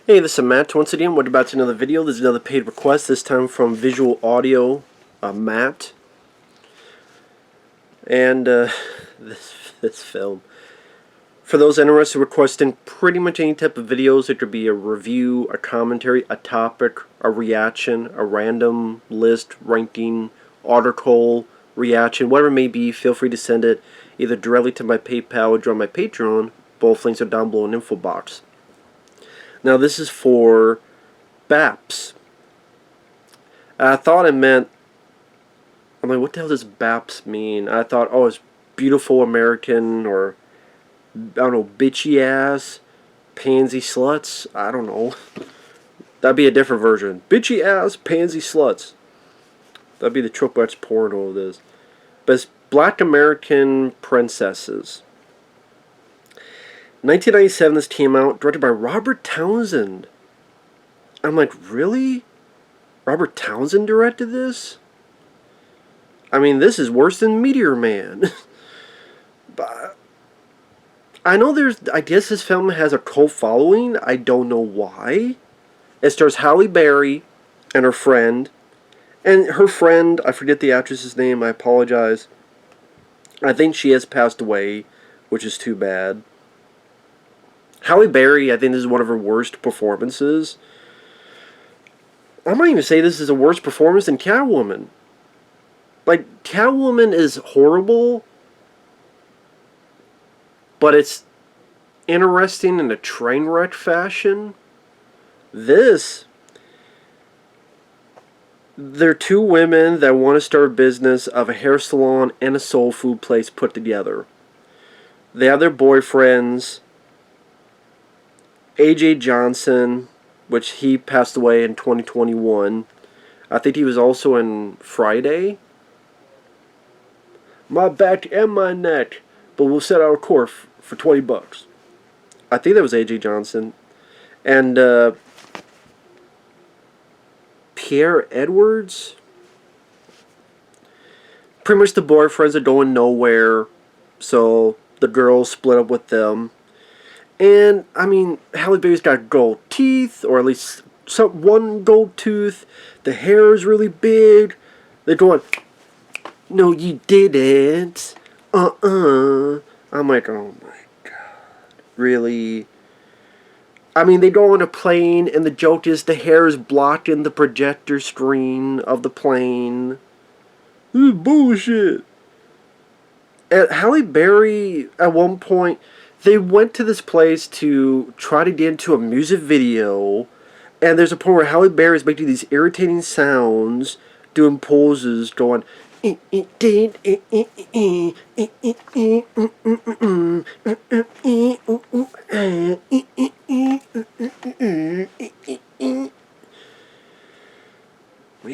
Hey, this is Matt once again. We're about to another video. There's another paid request, this time from Visual Audio, Matt. And this film. For those interested in requesting pretty much any type of videos, it could be a review, a commentary, a topic, a reaction, a random list, ranking, article, reaction, whatever it may be, feel free to send it either directly to my PayPal or join my Patreon. Both links are down below in the info box. Now this is for B.A.P.S. I thought it meant, I'm like, what the hell does B.A.P.S mean? I thought, oh, it's beautiful American, or, I don't know, bitchy ass, pansy sluts. I don't know. That'd be a different version. Bitchy ass, pansy sluts. That'd be the Triple X porno of this. But it's Black American Princesses. 1997 this came out, directed by Robert Townsend. I'm like, really? Robert Townsend directed this? I mean, this is worse than Meteor Man. But I know I guess this film has a cult following. I don't know why. It stars Halle Berry and her friend. And her friend, I forget the actress's name, I apologize. I think she has passed away, which is too bad. Halle Berry, I think this is one of her worst performances. I might even say this is a worse performance than Catwoman. Like, Catwoman is horrible, but it's interesting in a train wreck fashion. They're two women that want to start a business of a hair salon and a soul food place put together. They have their boyfriends. A.J. Johnson, which he passed away in 2021. I think he was also in Friday. My back and my neck, but we'll set our course for $20. I think that was A.J. Johnson. And Pierre Edwards. Pretty much the boyfriends are going nowhere, so the girls split up with them. And, I mean, Halle Berry's got gold teeth, or at least one gold tooth. The hair is really big. They're going, no, you didn't. I'm like, oh my god. Really? I mean, they go on a plane, and the joke is the hair is blocking the projector screen of the plane. This is bullshit. And Halle Berry, at one point, they went to this place to try to get into a music video, and there's a point where Halle Berry is making these irritating sounds, doing poses, going,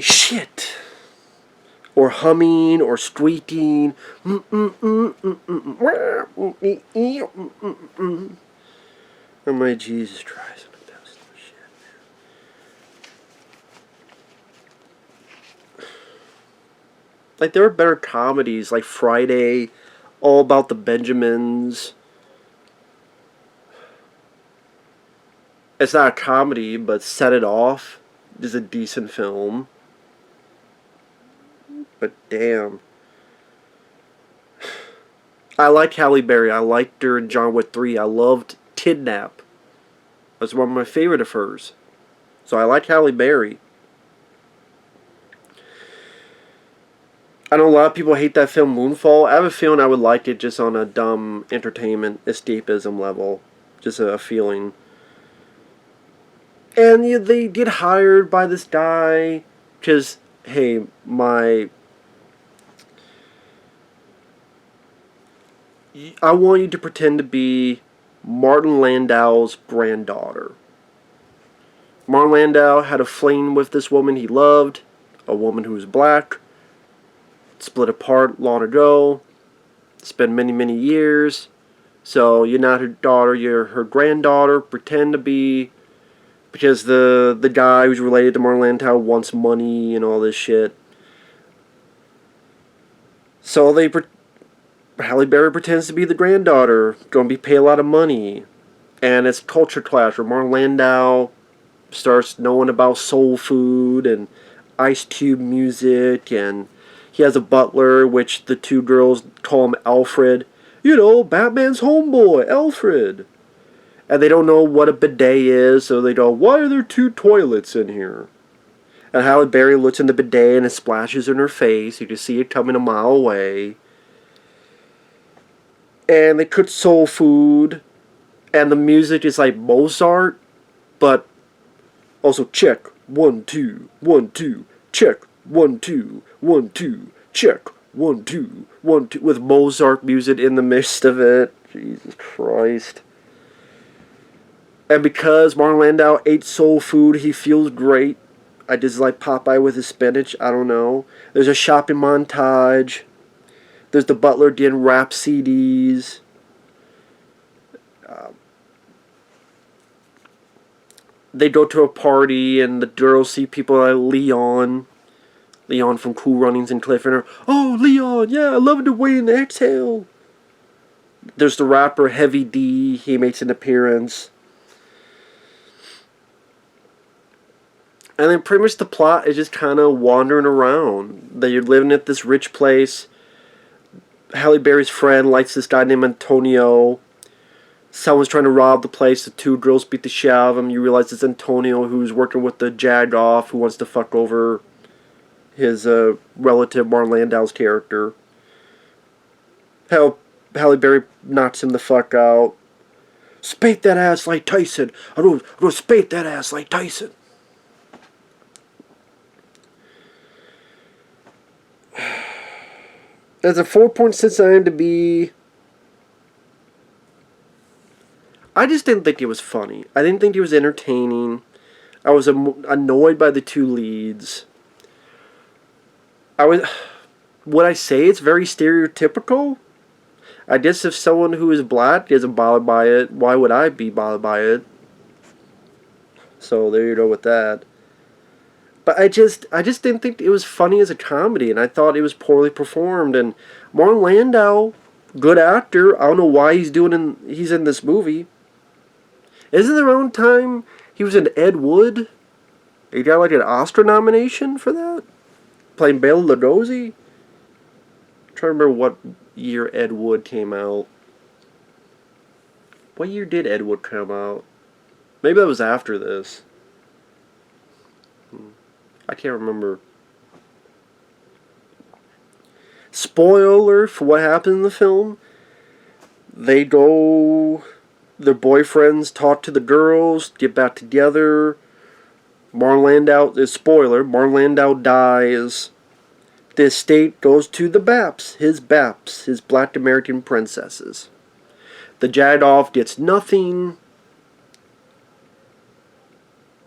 shit. Or humming, or squeaking. I'm like, Jesus Christ. Like, there are better comedies, like Friday, All About the Benjamins. It's not a comedy, but Set It Off is a decent film. But damn. I like Halle Berry. I liked her in John Wick 3. I loved Kidnap. That's one of my favorite of hers. So I like Halle Berry. I know a lot of people hate that film Moonfall. I have a feeling I would like it just on a dumb entertainment escapism level. Just a feeling. And yeah, they get hired by this guy because, hey, I want you to pretend to be Martin Landau's granddaughter. Martin Landau had a fling with this woman he loved, a woman who was black, split apart long ago, it's been many, many years, so you're not her daughter, you're her granddaughter, pretend to be, because the guy who's related to Martin Landau wants money and all this shit. So Halle Berry pretends to be the granddaughter, going to be paid a lot of money, and it's culture clash where Martin Landau starts knowing about soul food and Ice Cube music, and he has a butler, which the two girls call him Alfred. You know, Batman's homeboy, Alfred. And they don't know what a bidet is, so they go, why are there two toilets in here? And Halle Berry looks in the bidet and it splashes in her face. You can see it coming a mile away. And they cook soul food, and the music is like Mozart, but also check, 1, 2, 1, 2, check, 1, 2, 1, 2, check, 1, 2, 1, 2, with Mozart music in the midst of it. Jesus Christ. And because Martin Landau ate soul food, he feels great. I just like Popeye with his spinach. I don't know. There's a shopping montage. There's the butler getting rap CDs. They go to a party and the girls see people like Leon. Leon from Cool Runnings and Cliffhanger. Oh, Leon, yeah, I love the way in exhale. There's the rapper Heavy D. He makes an appearance. And then pretty much the plot is just kind of wandering around. That you're living at this rich place. Halle Berry's friend likes this guy named Antonio. Someone's trying to rob the place. The two girls beat the shit out of him. You realize it's Antonio, who's working with the jag-off, who wants to fuck over his relative, Martin Landau's character. Halle Berry knocks him the fuck out. Spank that ass like Tyson. I'm gonna spank that ass like Tyson. As a 4.6 IMDb, I just didn't think it was funny. I didn't think it was entertaining. I was annoyed by the two leads. Would I say it's very stereotypical? I guess if someone who is black isn't bothered by it, why would I be bothered by it? So there you go with that. But I just didn't think it was funny as a comedy, and I thought it was poorly performed. And Martin Landau, good actor. I don't know why he's in this movie. Isn't there one time he was in Ed Wood? He got like an Oscar nomination for that? Playing Bela Lugosi? I'm trying to remember what year Ed Wood came out. What year did Ed Wood come out? Maybe that was after this. I can't remember. Spoiler for what happens in the film. Their boyfriends talk to the girls, get back together. Martin Landau dies. The estate goes to the B.A.P.S, his black American princesses. The jag-off gets nothing.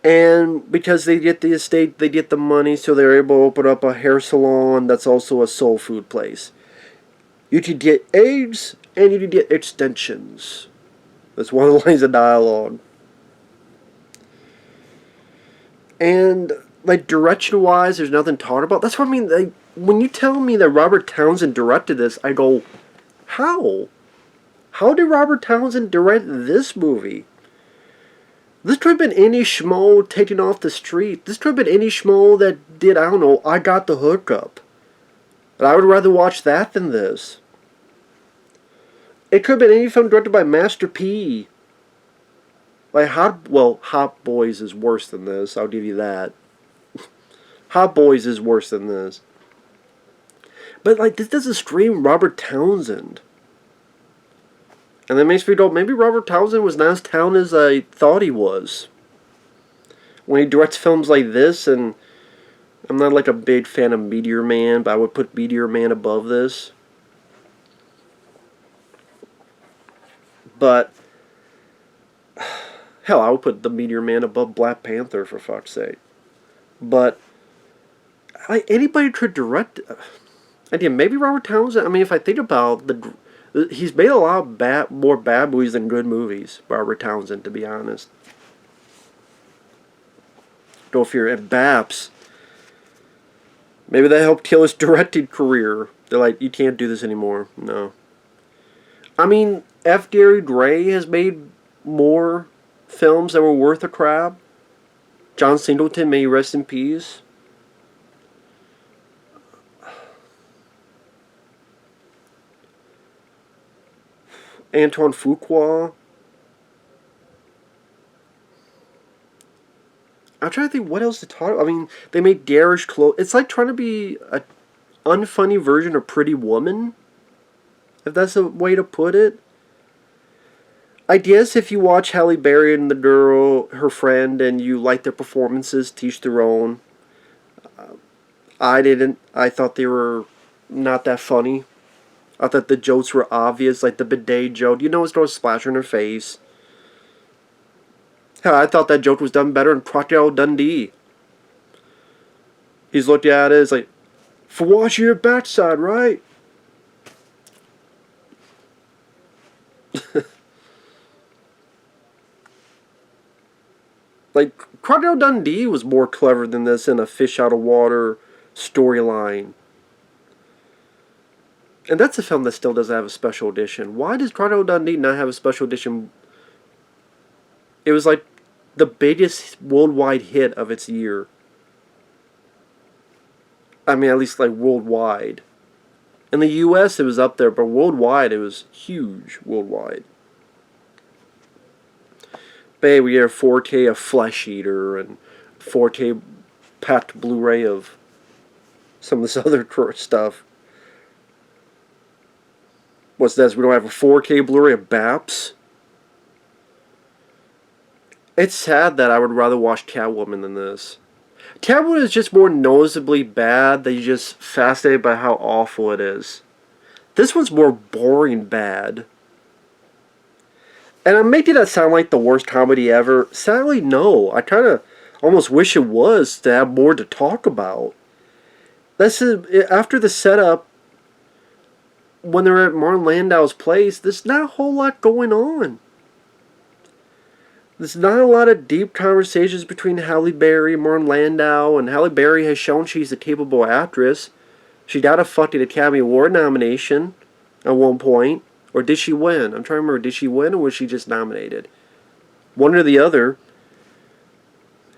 And because they get the estate, they get the money, so they're able to open up a hair salon that's also a soul food place. You could get eggs, and you could get extensions. That's one of the lines of dialogue. And, like, direction-wise, there's nothing talked about. That's what I mean. Like, when you tell me that Robert Townsend directed this, I go, how? How did Robert Townsend direct this movie? This could have been any schmo taken off the street. This could have been any schmo that did, I don't know, I Got the Hookup. And I would rather watch that than this. It could have been any film directed by Master P. Like, Hot Boys is worse than this, I'll give you that. Hot Boys is worse than this. But, like, this doesn't scream Robert Townsend. And that makes me go, maybe Robert Townsend was not as talented as I thought he was. When he directs films like this, and I'm not like a big fan of Meteor Man, but I would put Meteor Man above this. But, hell, I would put the Meteor Man above Black Panther, for fuck's sake. But, like, anybody could direct. Again, maybe Robert Townsend. I mean, if I think about he's made a lot of more bad movies than good movies, Robert Townsend, to be honest. Go figure. And B.A.P.S, maybe that helped kill his directing career. They're like, you can't do this anymore. No. I mean, F. Gary Gray has made more films that were worth a crap. John Singleton, may he rest in peace. Antoine Fuqua. I'm trying to think what else to talk about. I mean, they made garish clothes. It's like trying to be a unfunny version of Pretty Woman, if that's a way to put it. I guess if you watch Halle Berry and the girl, her friend, and you like their performances, teach their own. I didn't. I thought they were not that funny. I thought the jokes were obvious, like the bidet joke. You know it's going to splash on her face. Hell, I thought that joke was done better in Crocodile Dundee. He's looked at it, it's like, for washing your backside, right? Like, Crocodile Dundee was more clever than this in a fish out of water storyline. And that's a film that still doesn't have a special edition. Why does Crocodile Dundee not have a special edition? It was like the biggest worldwide hit of its year. I mean, at least like worldwide. In the US it was up there, but worldwide it was huge worldwide. But hey, we get a 4K of Flesh Eater and 4K packed Blu-ray of some of this other stuff. What's this? We don't have a 4K Blu-ray of B.A.P.S? It's sad that I would rather watch Catwoman than this. Catwoman is just more noticeably bad that you're just fascinated by how awful it is. This one's more boring bad. And I'm making that sound like the worst comedy ever. Sadly, no. I kind of almost wish it was to have more to talk about. After the setup, when they're at Martin Landau's place, there's not a whole lot going on. There's not a lot of deep conversations between Halle Berry and Martin Landau, and Halle Berry has shown she's a capable actress. She got a fucking Academy Award nomination at one point. Or did she win? I'm trying to remember. Did she win or was she just nominated? One or the other.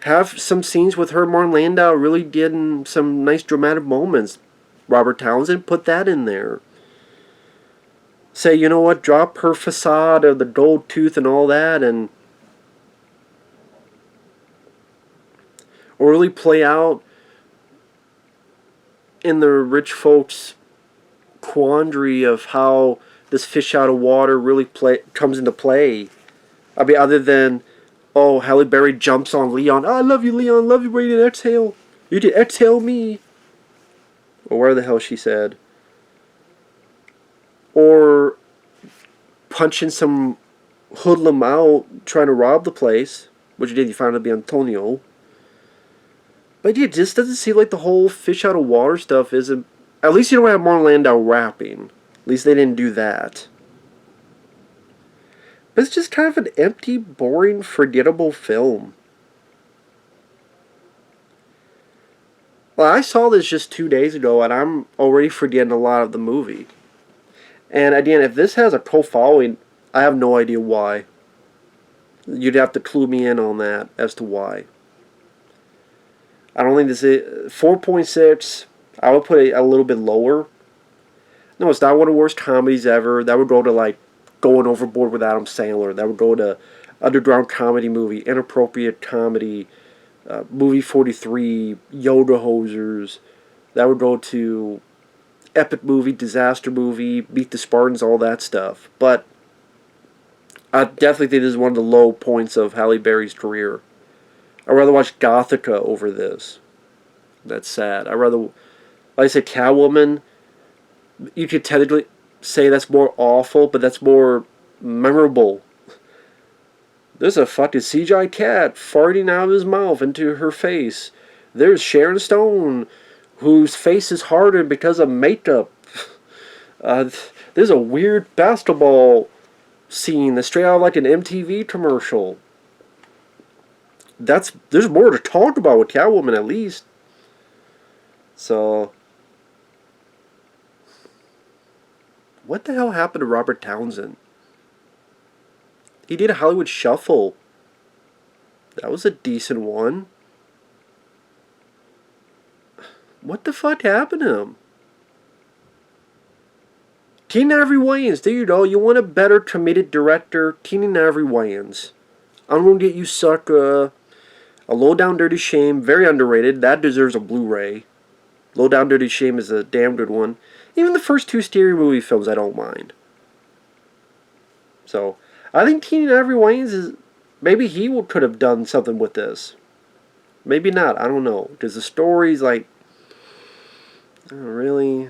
Have some scenes with her and Martin Landau really getting some nice dramatic moments. Robert Townsend, put that in there. Say, you know what, drop her facade of the gold tooth and all that, and or really play out in the rich folks' quandary of how this fish out of water really comes into play. I mean, other than, oh, Halle Berry jumps on Leon. Oh, I love you, Leon. Love you, where you did exhale. You did exhale me. Or where the hell she said. Or punching some hoodlum out trying to rob the place, which you did, you found out to be Antonio. But yeah, it just doesn't seem like the whole fish out of water stuff isn't. At least you don't have Martin Landau rapping. At least they didn't do that. But it's just kind of an empty, boring, forgettable film. Well, I saw this just 2 days ago, and I'm already forgetting a lot of the movie. And again, if this has a cult following, I have no idea why. You'd have to clue me in on that as to why. I don't think this is 4.6. I would put it a little bit lower. No, it's not one of the worst comedies ever. That would go to like Going Overboard with Adam Sandler. That would go to Underground Comedy Movie, Inappropriate Comedy, Movie 43, Yoga Hosers. That would go to Epic Movie, Disaster Movie, Meet the Spartans, all that stuff. But I definitely think this is one of the low points of Halle Berry's career. I'd rather watch Gothica over this. That's sad. I'd rather, like I said, Catwoman, you could technically say that's more awful, but that's more memorable. There's a fucking CGI cat farting out of his mouth into her face. There's Sharon Stone, whose face is hardened because of makeup. There's a weird basketball scene that's straight out of like an MTV commercial. There's more to talk about with Catwoman, at least. So, what the hell happened to Robert Townsend? He did a Hollywood Shuffle. That was a decent one. What the fuck happened to him? Tina Avery Wayans, there you go. You want a better committed director? Tina Avery Wayans. I'm gonna get you, sucker. A Low Down Dirty Shame, very underrated. That deserves a Blu-ray. Low Down Dirty Shame is a damn good one. Even the first two Scary Movie films, I don't mind. So, I think Tina Avery Wayans is... Maybe he could have done something with this. Maybe not, I don't know. Because the story's like... really...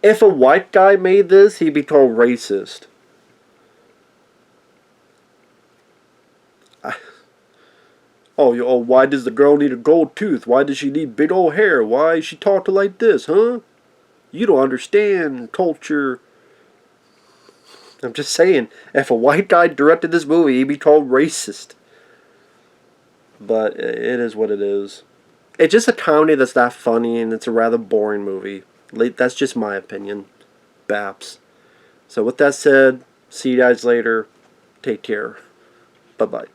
If a white guy made this, he'd be called racist. Oh, why does the girl need a gold tooth? Why does she need big old hair? Why is she talking like this, huh? You don't understand culture. I'm just saying, if a white guy directed this movie, he'd be called racist. But it is what it is. It's just a comedy that's not funny, and it's a rather boring movie. That's just my opinion. B.A.P.S. So with that said, see you guys later. Take care. Bye-bye.